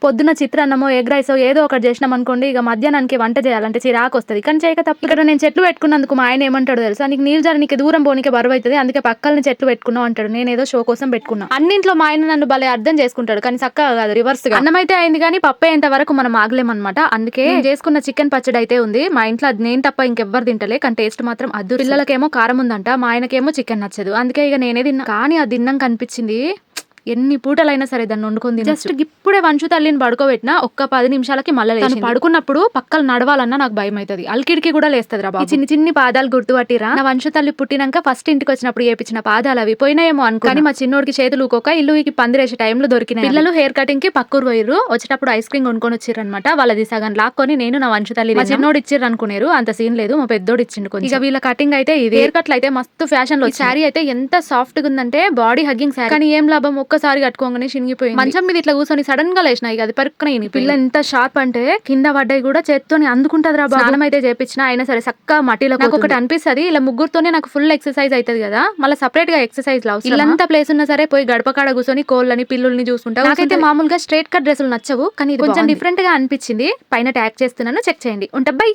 పొద్దున చిత్రాన్నమో ఎగ్ రైసో ఏదో ఒకటి చేసినాం అనుకోండి, ఇక మధ్యాహ్నానికి వంట చేయాలంటే చిరాకు వస్తుంది. కానీ చేయక తప్ప. ఇక్కడ నేను చెట్లు పెట్టుకున్నందుకు మా ఆయన ఏమంటాడు తెలుసా, నీకు నీళ్ళు జారి నీకు దూరం పోనీకే బరువు అవుతుంది, అందుకే పక్కన చెట్లు పెట్టుకున్నావు అంటాడు. నేను ఏదో షో కోసం పెట్టుకున్నా. అన్నింట్లో మా ఆయన నన్ను భలే అర్థం చేసుకుంటాడు, కానీ చక్కగా కాదు, రివర్స్ గా. అన్నం అయితే అయింది కానీ పప్పు అయ్యేంత వరకు మనం ఆగలేమన్నమాట. అందుకే నేను చేసుకున్న చికెన్ పచ్చడి అయితే ఉంది. మా ఇంట్లో అది నేను తప్ప ఇంకెవ్వరు తింటలే, కానీ టేస్ట్ మాత్రం అద్దు. పిల్లలకేమో కారం ఉందంట, మా ఆయనకేమో చికెన్ నచ్చదు. అందుకే ఇక నేనే తిన్నా. కానీ అది తిన్నాం కనిపించింది, ఎన్ని పూటలైనా సరే దాన్ని వండుకొని జస్ట్ ఇప్పుడే వంచు తల్లిని పడుకోబెట్టినా ఒక్క 10 నిమిషాలకి మళ్ళీ పడుకున్నప్పుడు పక్కలు నడవాలన్నా నాకు భయం అవుతుంది, అల్కిడికి కూడా లేస్తుంది రా. చిన్ని చిన్ని పాదాలు గుర్తుపట్టిరా, నా వంచు తల్లి పుట్టినాక ఫస్ట్ ఇంటికి వచ్చినప్పుడు చేపించిన పాదాలు అవి పోయినాయేమో అనుకోని మా చిన్నోడికి చేతులు ఊకోక ఇల్లుకి పందిరేసే టైంలో దొరికినాయి. పిల్లలు హెయిర్ కటింగ్ కి పక్కూరు పోయిర్రు, వచ్చేటప్పుడు ఐస్ క్రీమ్ కొనుక్కొని వచ్చిర్రు అనమాట. వాళ్ళది సగం లాక్కొని నేను నా వంచు తల్లి మా చిన్నోడు ఇచ్చిర్రు అనుకునేరు, అంత సీన్ లేదు, మా పెద్దోడు ఇచ్చిండు కొంచెం. ఇక వీళ్ళ కటింగ్ అయితే ఇది. హెయిర్ కట్లు అయితే మస్తు ఫ్యాషన్ లో. శారీ అయితే ఎంత సాఫ్ట్ గా ఉందంటే బాడీ హగ్గింగ్ శారీ, కానీ ఏం లాభం ఒక్కసారి కట్టుకోగానే చినిగిపోయింది. మంచం మీద ఇట్లా కూర్చొని సడన్ గా లేచినాయి, అది పరుక్కున. పిల్ల ఎంత షార్ప్ అంటే కింద పడ్డాయి కూడా చేత్తోని అందుకుంటది రా. స్నానం అయితే చేపించినా అయినా సరే చక్క మట్టిలో. నాకు ఒకటి అనిపిస్తుంది, ఇలా ముగ్గురుతోనే నాకు ఫుల్ ఎక్సర్సైజ్ అవుతుంది కదా, మళ్ళీ సపరేట్ గా ఎక్సర్సైజ్ లో ఇల్లంతా ప్లేస్ ఉన్నా సరే పోయి గడపకాడ కూర్చొని కోళ్ళని పిల్లుల్ని చూసుకుంటా. నాకైతే మామూలుగా స్ట్రైట్ కట్ డ్రెస్సులు నచ్చవు, కానీ ఇది కొంచెం డిఫరెంట్ గా అనిపించింది. పైన ట్యాగ్ చేస్తున్నాను, చెక్ చేయండి. ఉంటా, బై.